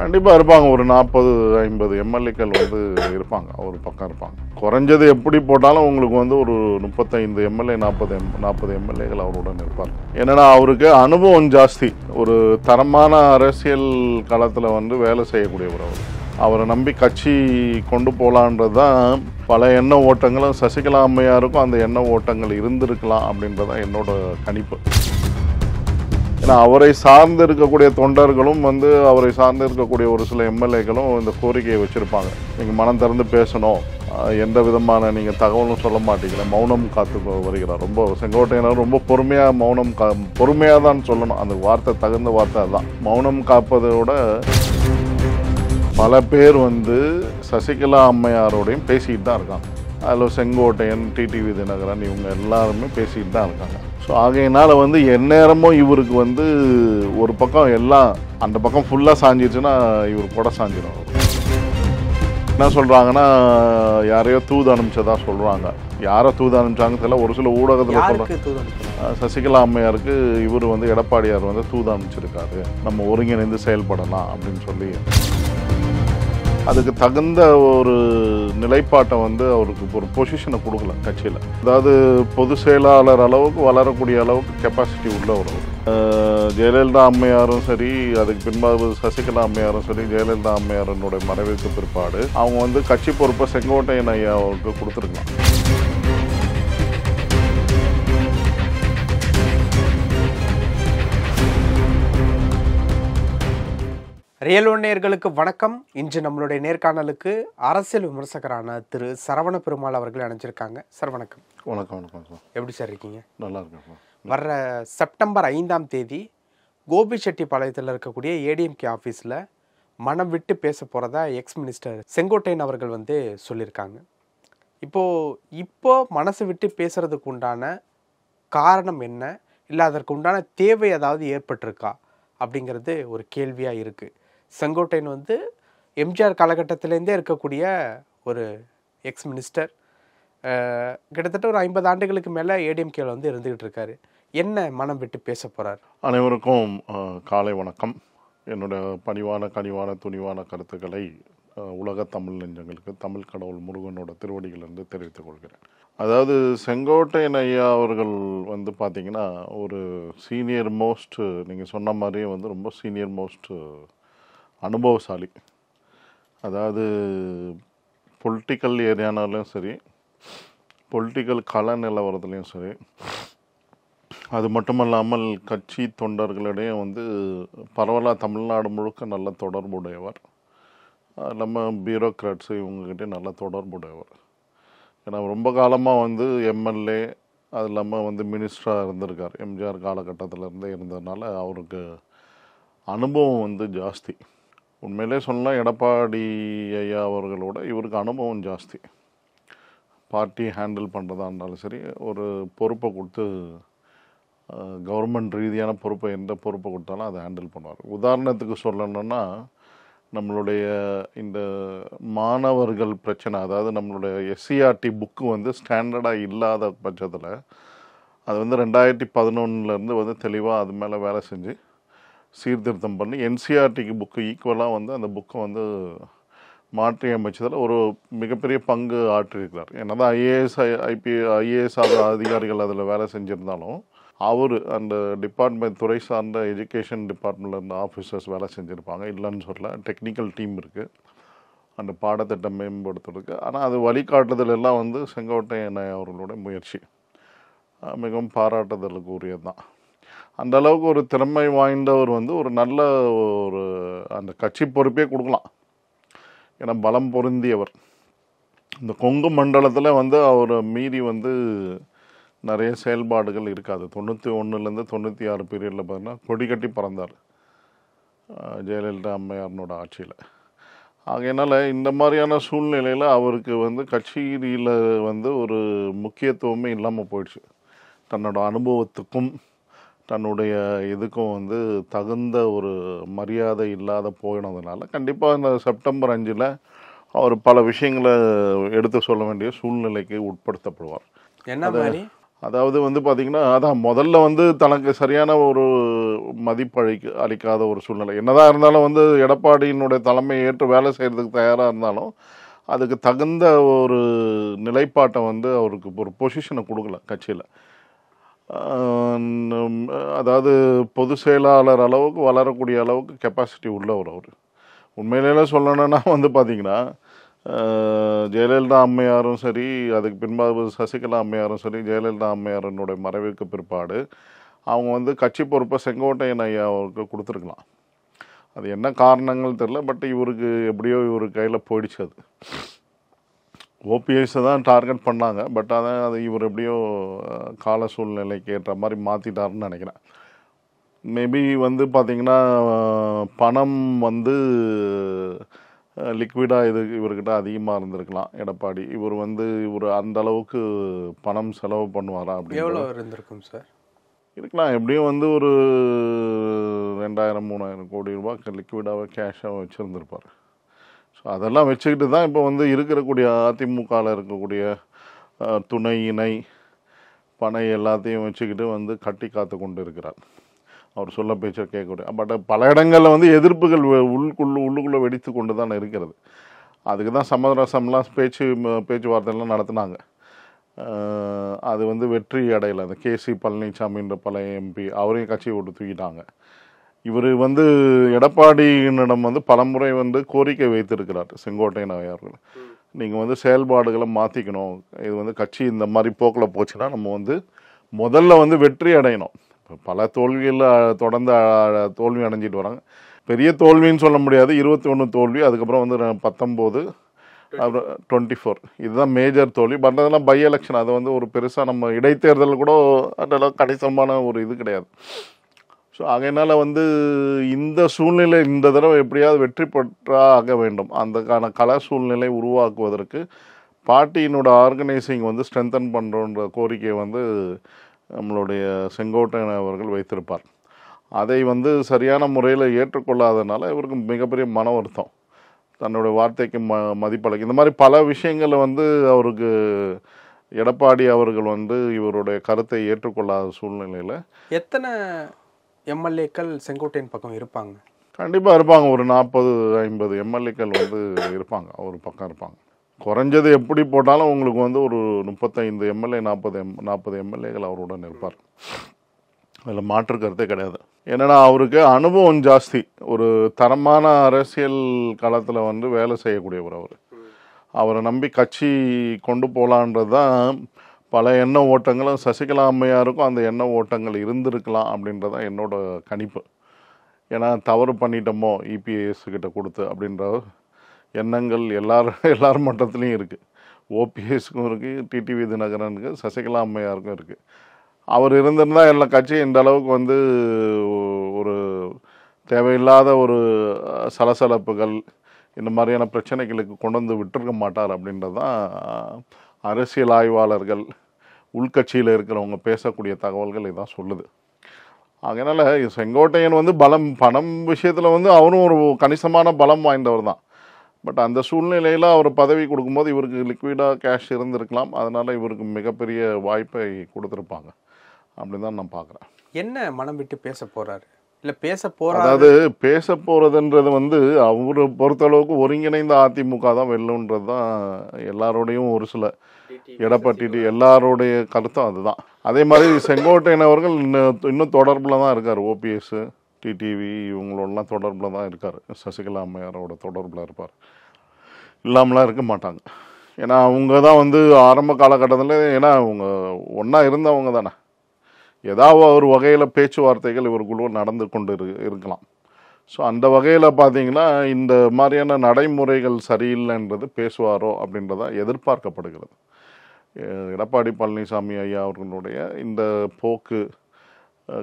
கண்டிப்பாக இருப்பாங்க. ஒரு 40-50 எம்எல்ஏக்கள் வந்து இருப்பாங்க, ஒரு பக்கம் இருப்பாங்க. குறைஞ்சது எப்படி போட்டாலும் உங்களுக்கு வந்து ஒரு 35 எம்எல்ஏ 40 எம்எல்ஏக்கள் அவருடன் இருப்பார். ஏன்னா அவருக்கு அனுபவம் ஜாஸ்தி. ஒரு தரமான அரசியல் களத்தில் வந்து வேலை செய்யக்கூடியவர் அவர். அவரை நம்பி கட்சி கொண்டு போகலான்றது தான் பல எண்ண ஓட்டங்களும் சசிகலா அம்மையாருக்கும் அந்த எண்ண ஓட்டங்கள் இருந்திருக்கலாம் அப்படின்றதான் என்னோட கணிப்பு. ஏன்னா அவரை சார்ந்து இருக்கக்கூடிய தொண்டர்களும் வந்து அவரை சார்ந்து இருக்கக்கூடிய ஒரு சில எம்எல்ஏக்களும் இந்த கோரிக்கையை வச்சுருப்பாங்க. நீங்கள் மனம் திறந்து பேசணும், எந்த விதமான நீங்கள் தகவலும் சொல்ல மாட்டீங்களா, மௌனம் காத்து வருகிறார். ரொம்ப செங்கோட்டையனர் ரொம்ப பொறுமையாக பொறுமையாக தான் சொல்லணும். அந்த வார்த்தை தகுந்த வார்த்தை அதுதான். மௌனம் காப்பதோட பல பேர் வந்து சசிகலா அம்மையாரோடையும் பேசிக்கிட்டு தான் இருக்காங்க. அதில் செங்கோட்டையன், டிடிவி தினகரன் இவங்க எல்லாருமே பேசிக்கிட்டு தான் இருக்காங்க. ஸோ ஆகையினால் வந்து எந்நேரமும் இவருக்கு வந்து ஒரு பக்கம் எல்லாம் அந்த பக்கம் ஃபுல்லாக சாஞ்சிடுச்சுன்னா இவர் கூட சாஞ்சிடும். என்ன சொல்கிறாங்கன்னா, யாரையோ தூது அனுப்பிச்சதா சொல்கிறாங்க. யாரை தூது அனுப்பிச்சாங்கன்னு தெரியல. ஒரு சில ஊடகத்தில் சொல்கிறாங்க சசிகலா அம்மையாருக்கு இவர் வந்து எடப்பாடியார் வந்து தூது அனுப்பிச்சிருக்காரு, நம்ம ஒருங்கிணைந்து செயல்படலாம் அப்படின்னு சொல்லி. அதுக்கு தகுந்த ஒரு நிலைப்பாட்டை வந்து அவருக்கு ஒரு பொசிஷனை கொடுக்கல கட்சியில். அதாவது பொது செயலாளர் அளவுக்கு வளரக்கூடிய அளவுக்கு கெப்பாசிட்டி உள்ளவர். ஜெயலலிதா அம்மையாரும் சரி, அதுக்கு பின்பாக சசிகலா அம்மையாரும் சரி, ஜெயலலிதா அம்மையாரனுடைய மறைவுக்கு பிற்பாடு அவங்க வந்து கட்சி பொறுப்பை செங்கோட்டையன் ஐயாவுக்கு கொடுத்துருக்கலாம். ரியல் ஒன் நேயர்களுக்கு வணக்கம். இன்று நம்மளுடைய நேர்காணலுக்கு அரசியல் விமர்சகரான திரு சரவண பெருமாள் அவர்கள் அணைஞ்சிருக்காங்க. சார் வணக்கம். வணக்கம். வணக்கம் சார். எப்படி சார் இருக்கீங்க? நல்லா இருக்கேன். வர்ற செப்டம்பர் 5ஆம் தேதி கோபிச்செட்டிப்பாளையத்தில் இருக்கக்கூடிய ஏடிஎம்கே ஆஃபீஸில் மனம் விட்டு பேச போகிறதா எக்ஸ் மினிஸ்டர் செங்கோட்டையன் அவர்கள் வந்து சொல்லியிருக்காங்க. இப்போ மனசு விட்டு பேசுறதுக்கு உண்டான காரணம் என்ன, இல்லை அதற்கு உண்டான தேவை ஏதாவது ஏற்பட்டிருக்கா அப்படிங்கிறது ஒரு கேள்வியாக இருக்குது. செங்கோட்டையன் வந்து எம்ஜிஆர் காலகட்டத்திலேருந்தே இருக்கக்கூடிய ஒரு எக்ஸ் மினிஸ்டர். கிட்டத்தட்ட ஒரு 50 ஆண்டுகளுக்கு மேலே ஏடிஎம்கேல வந்து இருந்துகிட்டு இருக்காரு. என்ன மனம் விட்டு பேச போகிறார்? அனைவருக்கும் காலை வணக்கம். என்னோட கனிவான துணிவான கருத்துக்களை உலக தமிழ் நெஞ்சங்களுக்கு தமிழ் கடவுள் முருகனோட திருவடிகளிலிருந்து தெரிவித்துக் கொள்கிறேன். அதாவது செங்கோட்டையன் ஐயா அவர்கள் வந்து பார்த்திங்கன்னா ஒரு சீனியர் மோஸ்ட், நீங்கள் சொன்ன மாதிரியே வந்து ரொம்ப சீனியர் மோஸ்ட் அனுபவசாலி. அதாவது பொலிட்டிக்கல் ஏரியானாலையும் சரி, பொலிட்டிக்கல் கள நிலவரத்துலையும் சரி, அது மட்டுமல்லாமல் கட்சி தொண்டர்களிடையே வந்து பரவலாக தமிழ்நாடு முழுக்க நல்ல தொடர்புடையவர். நம்ம பியூரோக்ராட்ஸு இவங்ககிட்ட நல்ல தொடர்புடையவர். ஏன்னா ரொம்ப காலமாக வந்து எம்எல்ஏ, அது இல்லாமல் வந்து மினிஸ்டராக இருந்திருக்கார். எம்ஜிஆர் காலகட்டத்திலேருந்தே இருந்ததுனால அவருக்கு அனுபவம் வந்து ஜாஸ்தி. உண்மையிலே சொல்லலாம், எடப்பாடி ஐயா அவர்களோட இவருக்கு அனுபவம் ஜாஸ்தி. பார்ட்டி ஹேண்டில் பண்ணுறதா இருந்தாலும் சரி, ஒரு பொறுப்பை கொடுத்து கவர்மெண்ட் ரீதியான பொறுப்பை எந்த பொறுப்பை கொடுத்தாலும் அதை ஹேண்டில் பண்ணுவார். உதாரணத்துக்கு சொல்லணுன்னா, நம்மளுடைய இந்த மாணவர்கள் பிரச்சனை, அதாவது நம்மளுடைய எஸ்சிஆர்டி புக்கு வந்து ஸ்டாண்டர்டாக இல்லாத பட்சத்தில் அது வந்து 2011 வந்து தெளிவாக அது மேலே வேலை செஞ்சு சீர்திருத்தம் பண்ணி என்சிஆர்டிக்கு புக்கு ஈக்குவலாக வந்து அந்த புக்கை வந்து மாற்றி அமைச்சதில் ஒரு மிகப்பெரிய பங்கு ஆற்றியிருக்கிறார். என்னதான் ஐஏஎஸ் அதிகாரிகள் அதில் வேலை செஞ்சுருந்தாலும் அவர் அந்த டிபார்ட்மெண்ட் துறை சார்ந்த எஜுகேஷன் டிபார்ட்மெண்ட்டில் இருந்த ஆஃபீஸர்ஸ் வேலை செஞ்சுருப்பாங்க, இல்லைன்னு சொல்ல. டெக்னிக்கல் டீம் இருக்குது அந்த பாடத்திட்டம் மேம்படுத்துறதுக்கு. ஆனால் அது வழிகாட்டுதல் எல்லாம் வந்து செங்கோட்டையன் அவர்களோட முயற்சி மிகவும் பாராட்டுதலுக்கு உரியது தான். அந்த அளவுக்கு ஒரு திறமை வாய்ந்தவர் வந்து ஒரு நல்ல ஒரு அந்த கட்சி பொறுப்பே கொடுக்கலாம். ஏன்னா பலம் பொருந்தியவர். இந்த கொங்கு மண்டலத்தில் வந்து அவர் மீறி வந்து நிறைய செயல்பாடுகள் இருக்காது. 91 96 பீரியடில் பார்த்தீங்கன்னா கொடி கட்டி பறந்தார் ஜெயலலிதா அம்மையாரனோட ஆட்சியில். ஆகையினால இந்த மாதிரியான சூழ்நிலையில் அவருக்கு வந்து கட்சியில் வந்து ஒரு முக்கியத்துவமே இல்லாமல் போயிடுச்சு. தன்னோட அனுபவத்துக்கும் தன்னுடைய இதுக்கும் வந்து தகுந்த ஒரு மரியாதை இல்லாத போயினதுனால கண்டிப்பாக இந்த செப்டம்பர் 5 அவர் பல விஷயங்களை எடுத்து சொல்ல வேண்டிய சூழ்நிலைக்கு உட்படுத்தப்படுவார். என்ன மாதிரி? அதாவது வந்து பார்த்தீங்கன்னா, அதான் முதல்ல வந்து தனக்கு சரியான ஒரு அளிக்காத ஒரு சூழ்நிலை. என்னதான் இருந்தாலும் வந்து எடப்பாடியினுடைய தலைமையை ஏற்று வேலை செய்கிறதுக்கு தயாராக இருந்தாலும், அதுக்கு தகுந்த ஒரு நிலைப்பாட்டை வந்து அவருக்கு ஒரு பொசிஷனை கொடுக்கல கட்சியில். அதாவது பொதுச் செயலாளர் அளவுக்கு வளரக்கூடிய அளவுக்கு கெப்பாசிட்டி உள்ளவர் அவர். உண்மையிலே சொல்லணும்னா வந்து பார்த்தீங்கன்னா, ஜெயலலிதா அம்மையாரும் சரி, அதுக்கு பின்பாக சசிகலா அம்மையாரும் சரி, ஜெயலலிதா அம்மையாரனுடைய மறைவுக்கு பிற்பாடு அவங்க வந்து கட்சி பொறுப்பை செங்கோட்டையன் ஐயா அவருக்கு கொடுத்துருக்கலாம். அது என்ன காரணங்கள் தெரில, பட் இவருக்கு எப்படியோ இவர் கையில் போயிடுச்சு. அது ஓபிஎஸ்ஸை தான் டார்கெட் பண்ணாங்க, பட் அதான் அது இவர் எப்படியோ கால சூழ்நிலைக்கு ஏற்ற மாதிரி மாற்றிட்டாருன்னு நினைக்கிறேன். மேபி வந்து பார்த்திங்கன்னா பணம் வந்து லிக்விடாக இவர்கிட்ட அதிகமாக இருந்திருக்கலாம் எடப்பாடி. இவர் அந்த அளவுக்கு பணம் செலவு பண்ணுவாரா அப்படின்னு எவ்வளோ இருந்திருக்கும் சார்? இருக்கலாம். எப்படியும் வந்து ஒரு 2000-3000 கோடி ரூபாய் லிக்விடாக கேஷாக வச்சுருந்துருப்பார். ஸோ அதெல்லாம் வச்சுக்கிட்டு தான் இப்போ வந்து இருக்கக்கூடிய அதிமுகவில் இருக்கக்கூடிய துணை இணை பனை எல்லாத்தையும் வச்சுக்கிட்டு வந்து கட்டி காத்து கொண்டு இருக்கிறார். அவர் சொல்ல பேச்சை கேட்கக்கூடிய, பட் பல இடங்களில் வந்து எதிர்ப்புகள் உள்ளுக்குள்ளே வெடித்து கொண்டு தான் இருக்கிறது. அதுக்கு தான் சமரசம்லாம் பேச்சுவார்த்தைலாம் நடத்தினாங்க. அது வந்து வெற்றி அடையலை. அந்த கேசி பழனிசாமின்ற பழைய எம்பி அவரையும் கட்சியை விட்டு தூக்கிட்டாங்க. இவர் வந்து எடப்பாடியினிடம் வந்து பலமுறை வந்து கோரிக்கை வைத்திருக்கிறார் செங்கோட்டையன் அவர்கள். நீங்கள் வந்து செயல்பாடுகளை மாற்றிக்கணும், இது வந்து கட்சி இந்த மாதிரி போக்கில் போச்சுன்னா நம்ம வந்து முதல்ல வந்து வெற்றி அடையணும். பல தோல்விகளில் தொடர்ந்து தோல்வி அடைஞ்சிட்டு வராங்க. பெரிய தோல்வின்னு சொல்ல முடியாது, 21 தோல்வி, அதுக்கப்புறம் வந்து 19, அப்புறம் 24, இதுதான் மேஜர் தோல்வி. பட் அதெல்லாம் பை எலெக்ஷன், அது வந்து ஒரு பெருசாக நம்ம இடைத்தேர்தல் கூட அதெல்லாம் கணிசமான ஒரு இது கிடையாது. ஸோ அதனால் வந்து இந்த சூழ்நிலை இந்த தடவை எப்படியாவது வெற்றி பெற்றாக வேண்டும். அதுக்கான கள சூழ்நிலை உருவாக்குவதற்கு பார்ட்டியினோட ஆர்கனைசிங் வந்து ஸ்ட்ரென்தன் பண்ணுறோன்ற கோரிக்கையை வந்து நம்மளுடைய செங்கோட்டையன் அவர்கள் வைத்திருப்பார். அதை வந்து சரியான முறையில் ஏற்றுக்கொள்ளாதனால இவருக்கு மிகப்பெரிய மன வருத்தம். தன்னுடைய வார்த்தைக்கு மதிப்பளிக்க இந்த மாதிரி பல விஷயங்களை வந்து அவருக்கு எடப்பாடி அவர்கள் வந்து இவருடைய கருத்தை ஏற்றுக்கொள்ளாத சூழ்நிலையில் எத்தனை எம்எல்ஏக்கள் செங்கோட்டையன் பக்கம் இருப்பாங்க? கண்டிப்பாக இருப்பாங்க. ஒரு 40-50 எம்எல்ஏக்கள் வந்து இருப்பாங்க, அவர் பக்கம் இருப்பாங்க. குறைஞ்சது எப்படி போட்டாலும் உங்களுக்கு வந்து ஒரு 35 எம்எல்ஏ 40 எம்எல்ஏக்கள் அவருடன் இருப்பார். அதில் மாற்று கருத்தே கிடையாது. என்னென்னா அவருக்கு அனுபவம் ஜாஸ்தி, ஒரு தரமான அரசியல் களத்தில் வந்து வேலை செய்யக்கூடியவர். அவரை நம்பி கட்சி கொண்டு போகலான்றது தான் பல எண்ண ஓட்டங்களும் சசிகலா அம்மையாருக்கும் அந்த எண்ண ஓட்டங்கள் இருந்திருக்கலாம் அப்படின்றதான் என்னோட கணிப்பு. ஏன்னா தவறு பண்ணிட்டோமோ இபிஎஸ் கிட்ட கொடுத்து அப்படின்ற எண்ணங்கள் எல்லார் மட்டத்துலேயும் இருக்குது. ஓபிஎஸ்க்கும் இருக்குது, டிடிவி தினகரனுக்கு, சசிகலா அம்மையாருக்கும் இருக்குது. அவர் இருந்திருந்தால் எல்லா கட்சியும் இந்த அளவுக்கு வந்து ஒரு தேவையில்லாத ஒரு சலசலப்புகள் இந்த மாதிரியான பிரச்சனைகளுக்கு கொண்டு வந்து விட்டுருக்க மாட்டார் அப்படின்றது தான் அரசியல் ஆய்வாளர்கள், உள்கட்சியில் இருக்கிறவங்க பேசக்கூடிய தகவல்கள் இதான் சொல்லுது. அதனால் செங்கோட்டையன் வந்து பணம் விஷயத்தில் வந்து அவரும் ஒரு கணிசமான பலம் வாய்ந்தவர் தான். பட் அந்த சூழ்நிலையில் அவர் பதவி கொடுக்கும்போது இவருக்கு லிக்விடாக கேஷ் இருந்திருக்கலாம். அதனால் இவருக்கு மிகப்பெரிய வாய்ப்பை கொடுத்துருப்பாங்க அப்படின்னு தான் நான் பார்க்குறேன். என்ன மனம் விட்டு பேச போகிறாரு, இல்லை பேச போகிறாரு? அதாவது பேச போகிறதுன்றது வந்து அவரை பொறுத்தளவுக்கு ஒருங்கிணைந்த அதிமுக தான் வெல்லுன்றது தான் எல்லாரோடையும் ஒரு சில எடப்பாடி எல்லாருடைய கருத்தும் அதுதான். அதே மாதிரி செங்கோட்டையன் அவர்கள் இன்னும் தொடர்பில் தான் இருக்கார். ஓபிஎஸ், டிடிவி இவங்களோடலாம் தொடர்பில் தான் இருக்கார். சசிகலா அம்மையாரோட தொடர்பில் இருப்பார், இல்லாமலாம் இருக்க மாட்டாங்க. ஏன்னா அவங்க தான் வந்து ஆரம்ப காலகட்டத்தில், ஏன்னா அவங்க ஒன்றா இருந்தவங்க தானே, ஏதாவது ஒரு வகையில் பேச்சுவார்த்தைகள் இவருக்குள்ள நடந்து கொண்டு இருக்கலாம். ஸோ அந்த வகையில் பார்த்தீங்கன்னா இந்த மாதிரியான நடைமுறைகள் சரியில்லைன்றது பேசுவாரோ அப்படின்றதான் எதிர்பார்க்கப்படுகிறது. எடப்பாடி பழனிசாமி ஐயா அவர்களுடைய இந்த போக்கு,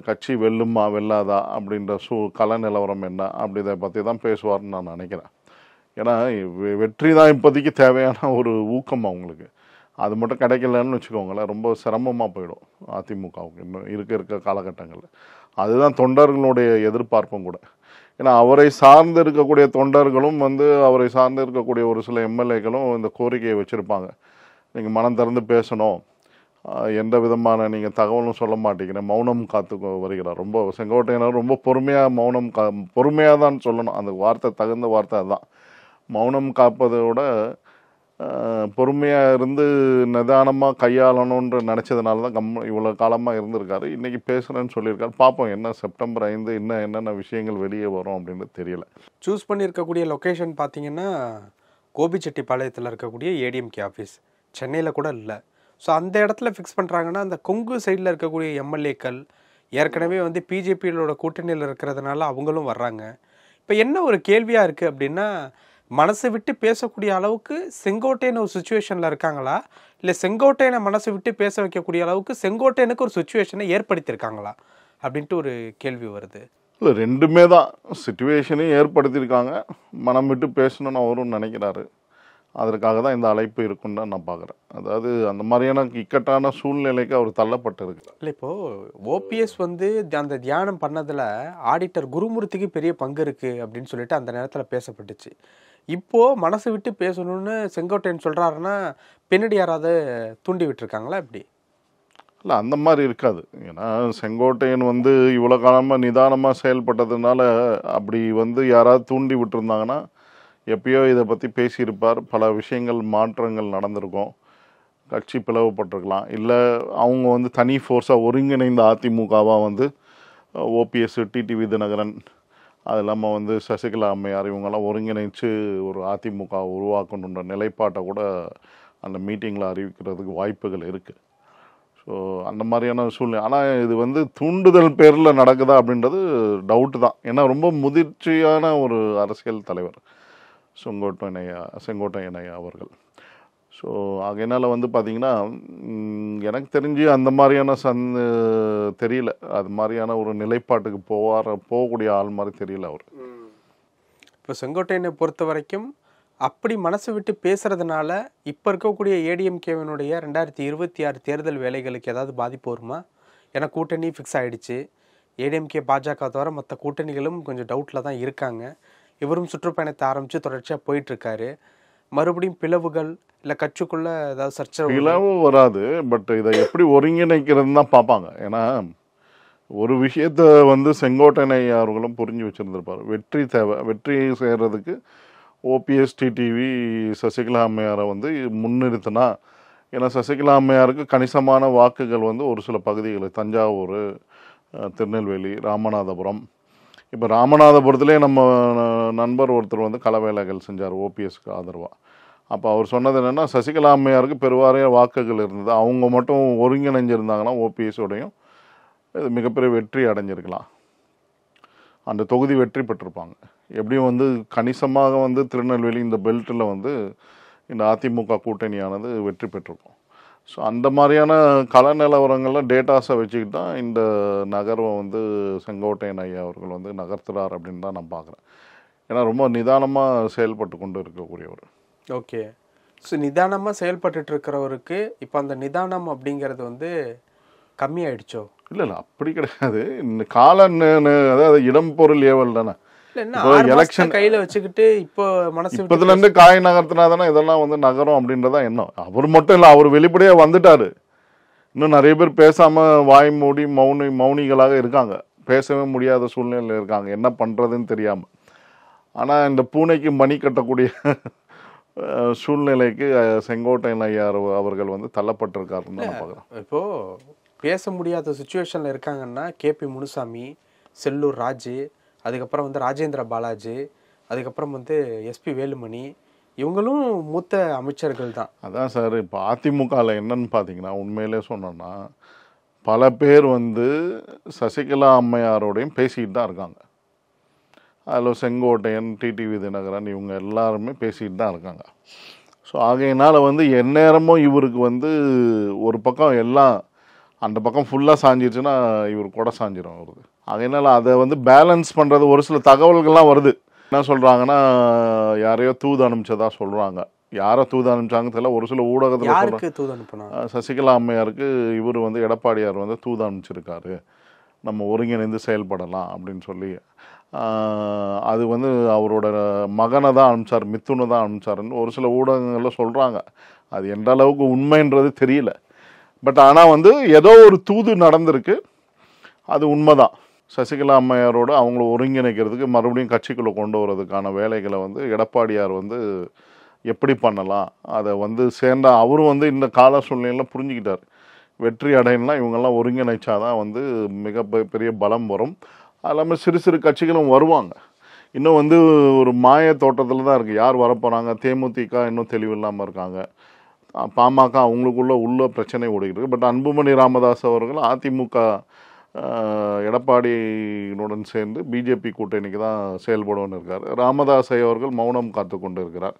கட்சி வெல்லுமா வெல்லாதா அப்படின்ற கள நிலவரம் என்ன அப்படிதை பற்றி தான் பேசுவார்னு நான் நினைக்கிறேன். ஏன்னா வெற்றி தான் இப்போதைக்கு தேவையான ஒரு ஊக்கம் அவங்களுக்கு. அது மட்டும் கிடைக்கலன்னு வச்சுக்கோங்களேன், ரொம்ப சிரமமாக போயிடும் அதிமுகவுக்கு இன்னும் இருக்க காலகட்டங்களில். அதுதான் தொண்டர்களுடைய எதிர்பார்ப்பும் கூட. ஏன்னா அவரை சார்ந்து இருக்கக்கூடிய தொண்டர்களும் வந்து அவரை சார்ந்து இருக்கக்கூடிய ஒரு சில எம்எல்ஏக்களும் இந்த கோரிக்கையை வச்சுருப்பாங்க, நீங்கள் மனம் திறந்து பேசணும், எந்த விதமான நீங்கள் தகவலும் சொல்ல மாட்டேங்கிறேன், மௌனம் காத்து வருகிறார். ரொம்ப செங்கோட்டையனர் ரொம்ப பொறுமையாக பொறுமையாக தான் சொல்லணும், அந்த வார்த்தை தகுந்த வார்த்தை அதுதான். மௌனம் காப்பதை விட பொறுமையாக இருந்து நிதானமாக கையாளணுன்ற நினச்சதுனால தான் இவ்வளோ காலமாக இருந்திருக்காரு. இன்றைக்கி பேசுகிறேன்னு சொல்லியிருக்காரு. பார்ப்போம் என்ன செப்டம்பர் 5 இன்னும் என்னென்ன விஷயங்கள் வெளியே வரும் அப்படின்னு தெரியல. சூஸ் பண்ணியிருக்கக்கூடிய லொக்கேஷன் பார்த்தீங்கன்னா கோபிச்செட்டிப்பாளையத்தில் இருக்கக்கூடிய ஏடிஎம்கே ஆஃபீஸ், சென்னையில் கூட இல்லை. ஸோ அந்த இடத்துல ஃபிக்ஸ் பண்ணுறாங்கன்னா அந்த கொங்கு சைடில் இருக்கக்கூடிய எம்எல்ஏக்கள் ஏற்கனவே வந்து பிஜேபியோட கூட்டணியில் இருக்கிறதுனால அவங்களும் வர்றாங்க. இப்போ என்ன ஒரு கேள்வியாக இருக்குது அப்படின்னா, மனசு விட்டு பேசக்கூடிய அளவுக்கு செங்கோட்டையன் ஒரு சுச்சுவேஷனில் இருக்காங்களா, இல்லை செங்கோட்டையனை மனசு விட்டு பேச வைக்கக்கூடிய அளவுக்கு செங்கோட்டையனுக்கு ஒரு சுச்சுவேஷனை ஏற்படுத்தியிருக்காங்களா அப்படின்ட்டு ஒரு கேள்வி வருது. இல்லை, ரெண்டுமே தான். சிச்சுவேஷனையும் ஏற்படுத்தியிருக்காங்க, மனம் விட்டு பேசணும்னு அவரும் நினைக்கிறாரு. அதற்காக தான் இந்த அழைப்பு இருக்குன்னு தான் நான் பார்க்குறேன். அதாவது அந்த மாதிரியான இக்கட்டான சூழ்நிலைக்கு அவர் தள்ளப்பட்டிருக்கு. இல்லை, இப்போது ஓபிஎஸ் வந்து அந்த தியானம் பண்ணதில் ஆடிட்டர் குருமூர்த்திக்கு பெரிய பங்கு இருக்குது அப்படின்னு சொல்லிட்டு அந்த நேரத்தில் பேசப்பட்டுச்சு. இப்போது மனசு விட்டு பேசணும்னு செங்கோட்டையன் சொல்கிறாருன்னா பின்னாடி யாராவது தூண்டி விட்டுருக்காங்களா இப்படி? இல்லை, அந்த மாதிரி இருக்காது. ஏன்னா செங்கோட்டையன் வந்து இவ்வளோ காலமாக நிதானமாக செயல்பட்டதுனால அப்படி வந்து யாராவது தூண்டி விட்டுருந்தாங்கன்னா எப்பயோ இதை பற்றி பேசியிருப்பார். பல விஷயங்கள் மாற்றங்கள் நடந்திருக்கும், கட்சி பிளவுபட்டிருக்கலாம். இல்லை அவங்க வந்து தனி ஃபோர்ஸாக ஒருங்கிணைந்த அதிமுகவாக வந்து ஓபிஎஸ், டிடிவி தினகரன், அது இல்லாமல் வந்து சசிகலா அம்மையார் இவங்கெல்லாம் ஒருங்கிணைச்சு ஒரு அதிமுக உருவாக்கணுன்ற நிலைப்பாட்டை கூட அந்த மீட்டிங்கில் அறிவிக்கிறதுக்கு வாய்ப்புகள் இருக்குது. ஸோ அந்த மாதிரியான சூழ்நிலை. ஆனால் இது வந்து தூண்டுதல் பேரில் நடக்குதா அப்படின்றது டவுட்டு தான். ஏன்னா ரொம்ப முதிர்ச்சியான ஒரு அரசியல் தலைவர் செங்கோட்டையன் ஐயா அவர்கள். ஸோ அதனால் வந்து பார்த்திங்கன்னா எனக்கு தெரிஞ்சு அந்த மாதிரியான தெரியல, அது மாதிரியான ஒரு நிலைப்பாட்டுக்கு போகக்கூடிய ஆள் மாதிரி தெரியல அவர். இப்போ செங்கோட்டையனை பொறுத்த வரைக்கும் அப்படி மனசு விட்டு பேசுறதுனால இப்போ இருக்கக்கூடிய ஏடிஎம்கேவினுடைய 2026 தேர்தல் வேலைகளுக்கு ஏதாவது பாதிப்பு வருமா? ஏன்னா கூட்டணி ஃபிக்ஸ் ஆகிடுச்சு. ஏடிஎம்கே பாஜக தவிர மற்ற கூட்டணிகளும் கொஞ்சம் டவுட்டில் தான் இருக்காங்க. இவரும் சுற்றுப்பயணத்தை ஆரம்பித்து தொடர்ச்சியாக போயிட்டுருக்காரு. மறுபடியும் பிளவுகள் இல்லை கட்சிக்குள்ளே ஏதாவது சர்ச்சை பிளவு வராது, பட் இதை எப்படி ஒருங்கிணைக்கிறதுன்னு தான் பார்ப்பாங்க. ஏன்னா ஒரு விஷயத்த வந்து செங்கோட்டையன் ஐயா அவர்களும் புரிஞ்சு வச்சுருந்துருப்பார். வெற்றி தேவை, வெற்றி செய்கிறதுக்கு ஓபிஎஸ், டிடிவி, சசிகலா அம்மையாரை வந்து முன்னிறுத்தினா, ஏன்னா சசிகலா அம்மையாருக்கு கணிசமான வாக்குகள் வந்து ஒரு சில பகுதிகள் தஞ்சாவூர், திருநெல்வேலி, ராமநாதபுரம். இப்போ ராமநாதபுரத்துலேயே நம்ம நண்பர் ஒருத்தர் வந்து களவேலைகள் செஞ்சார் ஓபிஎஸ்க்கு ஆதரவாக. அப்போ அவர் சொன்னது என்னென்னா, சசிகலா அம்மையாருக்கு பெருவாரிய வாக்குகள் இருந்தது, அவங்க மட்டும் ஒருங்கிணைஞ்சிருந்தாங்கன்னா ஓபிஎஸோடையும் இது மிகப்பெரிய வெற்றி அடைஞ்சிருக்கலாம், அந்த தொகுதி வெற்றி பெற்றிருப்பாங்க. எப்படியும் வந்து கணிசமாக வந்து திருநெல்வேலி இந்த பெல்ட்டில் வந்து இந்த அதிமுக கூட்டணியானது வெற்றி பெற்றிருக்கும். ஸோ அந்த மாதிரியான கள நிலவரங்கள்லாம் டேட்டாஸை வச்சுக்கிட்டு தான் இந்த நகர்வை வந்து செங்கோட்டையன் ஐயா அவர்கள் வந்து நகர்த்துறார் அப்படின்னு தான் நான் பார்க்குறேன். ஏன்னா ரொம்ப நிதானமாக செயல்பட்டு கொண்டு இருக்கக்கூடியவர். ஓகே, ஸோ நிதானமாக செயல்பட்டு இருக்கிறவருக்கு இப்போ அந்த நிதானம் அப்படிங்கிறது வந்து கம்மியாயிடுச்சோ? இல்லை இல்லை, அப்படி கிடையாது. இந்த அதாவது இடம் பொருள் ஏவல் தானே. எலெக்ஷன் கையில வச்சுக்கிட்டு இப்போ மனசு இப்பதுல இருந்து காய் நகர்த்தினா தானே இதெல்லாம் வந்து நகரும் அப்படின்றதா எண்ணம். அவர் மட்டும் இல்லை, அவர் வெளிப்படையா வந்துட்டாரு. இன்னும் நிறைய பேர் பேசாம வாய் மூடி மௌனிகளாக இருக்காங்க, பேசவே முடியாத சூழ்நிலையில் இருக்காங்க, என்ன பண்றதுன்னு தெரியாம. ஆனா இந்த பூனைக்கு மணி கட்டக்கூடிய சூழ்நிலைக்கு செங்கோட்டையன் ஐயா அவர்கள் வந்து தள்ளப்பட்டிருக்காருன்னு தான் நான் பார்க்குறேன். இப்போ பேச முடியாத சுச்சுவேஷன்ல இருக்காங்கன்னா கேபி முனுசாமி, செல்லூர் ராஜு, அதுக்கப்புறம் வந்து ராஜேந்திர பாலாஜி, அதுக்கப்புறம் வந்து எஸ்பி வேலுமணி, இவங்களும் மூத்த அமைச்சர்கள் தான். அதான் சார், இப்போ அதிமுகவில் என்னன்னு பார்த்தீங்கன்னா, உண்மையிலே சொன்னோன்னா பல பேர் வந்து சசிகலா அம்மையாரோடையும் பேசிக்கிட்டு தான் இருக்காங்க. அதில் செங்கோட்டையன், டிடிவி தினகரன் இவங்க எல்லாருமே பேசிக்கிட்டு தான் இருக்காங்க. ஸோ ஆகையினால் வந்து எந்நேரமும் இவருக்கு வந்து ஒரு பக்கம் எல்லாம் அந்த பக்கம் ஃபுல்லாக சாஞ்சிருச்சுன்னா இவர் கூட சாஞ்சிடும் வருது. அதனால் அதை வந்து பேலன்ஸ் பண்ணுறது ஒரு சில தகவல்கள்லாம் வருது. என்ன சொல்கிறாங்கன்னா, யாரையோ தூது அனுப்பிச்சதா சொல்கிறாங்க. யாரை தூது அனுப்பிச்சாங்க தெரியல. ஒரு சில ஊடகத்தில் தூது அனுப்பினா சசிகலா அம்மையாருக்கு இவர் வந்து எடப்பாடியார் வந்து தூது அனுப்பிச்சிருக்காரு, நம்ம ஒருங்கிணைந்து செயல்படலாம் அப்படின்னு சொல்லி. அது வந்து அவரோட மகனை தான் அனுப்பிச்சார், மித்துனை தான் அனுப்பிச்சாருன்னு ஒரு சில ஊடகங்களில் சொல்கிறாங்க. அது எந்த அளவுக்கு உண்மைன்றது தெரியல. பட் ஆனால் வந்து ஏதோ ஒரு தூது நடந்திருக்கு, அது உண்மைதான். சசிகலா அம்மையாரோடு அவங்கள ஒருங்கிணைக்கிறதுக்கு மறுபடியும் கட்சிக்குள்ளே கொண்டு வரதுக்கான வேலைகளை வந்து எடப்பாடியார் வந்து எப்படி பண்ணலாம், அதை வந்து சேர்ந்தா அவரும் வந்து இந்த கால சூழ்நிலையில் புரிஞ்சுக்கிட்டார். வெற்றி அடையணும்னா இவங்கெல்லாம் ஒருங்கிணைச்சாதான் வந்து மிக பெரிய பலம் வரும். அது இல்லாமல் சிறு சிறு கட்சிகளும் வருவாங்க. இன்னும் வந்து ஒரு மாய தோட்டத்தில் தான் இருக்குது. யார் வரப்போகிறாங்க? தேமுதிக இன்னும் தெளிவில்லாமல் இருக்காங்க. பாமக அவங்களுக்குள்ள பிரச்சனை ஓடிக்கிட்டு இருக்கு. பட் அன்புமணி ராமதாஸ் அவர்கள் அதிமுக எடப்பாடியினுடன் சேர்ந்து பிஜேபி கூட்டணிக்கு தான் செயல்படுவன்னு இருக்கார். ராமதாஸ் அவர்கள் மௌனம் காத்து கொண்டு இருக்கிறார்.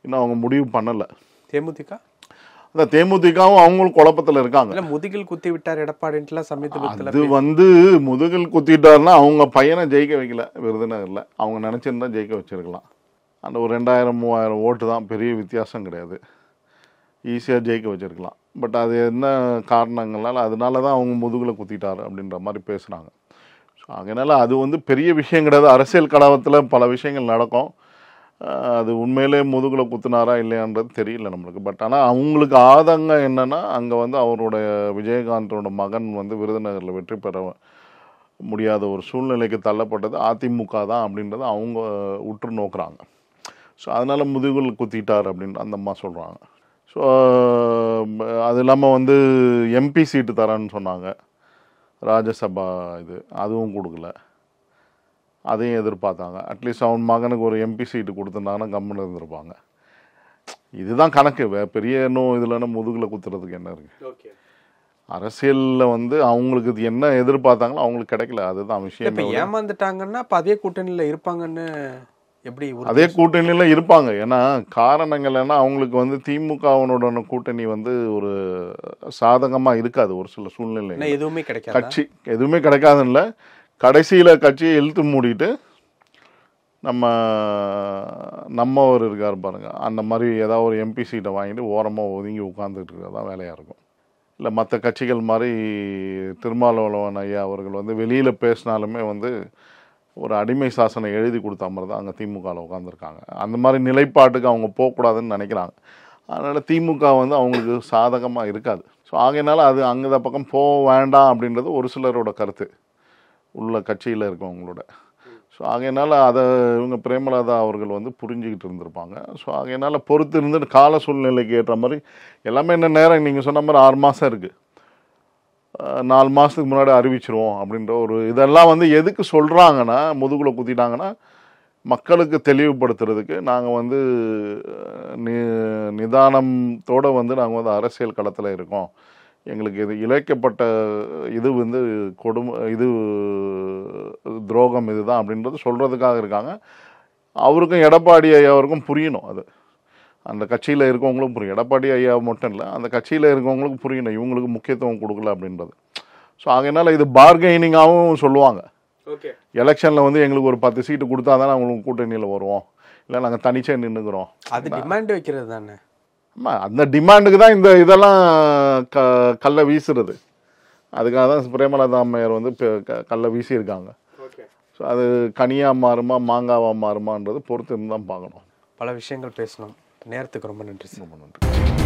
இன்னும் அவங்க முடிவு பண்ணலை. தேமுதிக அந்த தேமுதிகவும் அவங்களும் குழப்பத்தில் இருக்காங்க. முதுகில் குத்தி விட்டார் எடப்பாடின்ட்டுலாம் சமயத்தில் அது வந்து முதுகில் குத்திட்டாருன்னா அவங்க பையனை ஜெயிக்க வைக்கல விருதுநகரில். அவங்க நினச்சிருந்தா ஜெயிக்க வச்சிருக்கலாம். அந்த ஒரு 2000-3000 ஓட்டு தான், பெரிய வித்தியாசம் கிடையாது. ஈஸியாக ஜெயிக்க வச்சிருக்கலாம். பட் அது என்ன காரணங்களால் அதனால தான் அவங்க முதுகில் குத்திட்டார் அப்படின்ற மாதிரி பேசுகிறாங்க. ஸோ அதனால் அது வந்து பெரிய விஷயம் கிடையாது. அரசியல் கலவரத்தில் பல விஷயங்கள் நடக்கும். அது உண்மையிலே முதுகில் குத்துனாரா இல்லையான்றது தெரியல நம்மளுக்கு. பட் ஆனால் அவங்களுக்கு ஆதங்கம் என்னென்னா, அங்கே வந்து அவருடைய விஜயகாந்தோட மகன் வந்து விருதுநகரில் வெற்றி பெற முடியாத ஒரு சூழ்நிலைக்கு தள்ளப்பட்டது அதிமுக தான் அப்படின்றத அவங்க உற்று நோக்குறாங்க. ஸோ அதனால் முதுகில் குத்திட்டார் அப்படின்னு அந்த அம்மா சொல்கிறாங்க. ஸோ அது இல்லாமல் வந்து எம்பி சீட்டு தரேன்னு சொன்னாங்க. ராஜ்யசபா இது அதுவும் கொடுக்கல. அதையும் எதிர்பார்த்தாங்க. அட்லீஸ்ட் அவன் மகனுக்கு ஒரு எம்பி சீட்டு கொடுத்துருந்தாங்கன்னா கம்முன்னு இருந்திருப்பாங்க. இதுதான் கணக்கு. பெரிய இன்னும் இதில் முதுகில் குத்துறதுக்கு என்ன இருக்குது? அரசியலில் வந்து அவங்களுக்கு இது என்ன எதிர்பார்த்தாங்களோ அவங்களுக்கு கிடைக்கல. அதுதான் விஷயம். இப்போ ஏமாந்துட்டாங்கன்னா இப்போ அதே கூட்டணியில் இருப்பாங்கன்னு எப்படி? அதே கூட்டணியில் இருப்பாங்க. ஏன்னா காரணங்கள் என்ன, அவங்களுக்கு வந்து திமுகவனுடன் கூட்டணி வந்து ஒரு சாதகமாக இருக்காது. ஒரு சில சூழ்நிலை எதுவுமே கிடைக்காது, கட்சி எதுவுமே கிடைக்காதுன்னு இல்லை. கடைசியில் கட்சியை இழுத்து மூடிட்டு நம்ம ஒரு இருக்கார் பாருங்க, அந்த மாதிரி ஏதாவது ஒரு எம்பி சீட்டை வாங்கிட்டு ஓரமாக ஒதுங்கி உட்காந்துட்டு இருக்கிறது தான் வேலையாக இருக்கும். இல்லை மற்ற கட்சிகள் மாதிரி திருமாவளவன் ஐயா அவர்கள் வந்து வெளியில் பேசினாலுமே வந்து ஒரு அடிமை சாசனை எழுதி கொடுத்த மாதிரி தான் அங்கே திமுகவில் உட்காந்துருக்காங்க. அந்த மாதிரி நிலைப்பாட்டுக்கு அவங்க போகக்கூடாதுன்னு நினைக்கிறாங்க. அதனால் திமுக வந்து அவங்களுக்கு சாதகமாக இருக்காது. ஸோ ஆகையினால அது அங்கே பக்கம் போக வேண்டாம் அப்படின்றது ஒரு சிலரோட கருத்து உள்ள கட்சியில் இருக்கவங்களோட. ஸோ ஆகையினால அதை இவங்க பிரேமலதா அவர்கள் வந்து புரிஞ்சுக்கிட்டு இருந்திருப்பாங்க. ஸோ ஆகையினால பொறுத்து இருந்து கால சூழ்நிலைக்கு ஏற்ற மாதிரி எல்லாமே என்ன நேரம் நீங்கள் சொன்ன மாதிரி 6 மாதம் இருக்குது. 4 மாதத்துக்கு முன்னாடி அறிவிச்சிருவோம் அப்படின்ற ஒரு இதெல்லாம் வந்து எதுக்கு சொல்கிறாங்கன்னா, முதுகுல குத்திட்டாங்கன்னா மக்களுக்கு தெளிவுபடுத்துறதுக்கு நாங்கள் வந்து நிதானத்தோடு வந்து நாங்கள் வந்து அரசியல் களத்தில் இருக்கோம், எங்களுக்கு இது இழைக்கப்பட்ட இது வந்து இது துரோகம் இதுதான் அப்படின்றது சொல்கிறதுக்காக இருக்காங்க. அவருக்கும் எடப்பாடி ஐயாவுக்கும் புரியணும். அது அந்த கட்சியில் இருக்கவங்களும் புரியும். எடப்பாடி ஐயா மட்டும் இல்லை, அந்த கட்சியில் இருக்கவங்களுக்கு புரியணும் இவங்களுக்கு முக்கியத்துவம் கொடுக்கல அப்படின்றது. ஸோ அதனால் இது பார்கெனிங்காகவும் சொல்லுவாங்க. எலெக்ஷனில் வந்து எங்களுக்கு ஒரு 10 சீட்டு கொடுத்தா தானே அவங்களுக்கு கூட்டணியில் வருவோம், இல்லை நாங்கள் தனிச்சே நின்றுக்கிறோம். அது டிமாண்ட் வைக்கிறது தானே. ஆமாம், அந்த டிமாண்டுக்கு தான் இந்த இதெல்லாம் கல்லை வீசுறது. அதுக்காக தான் பிரேமலதா அம்மையார் வந்து கல்லை வீசியிருக்காங்க. ஸோ அது கனியாக மாறுமா மாங்காவாக மாறுமான்றது பொறுத்து இருந்து தான் பார்க்கணும். பல விஷயங்கள் பேசணும். நேரத்துக்கு ரொம்ப நன்றி. ரொம்ப நன்றி.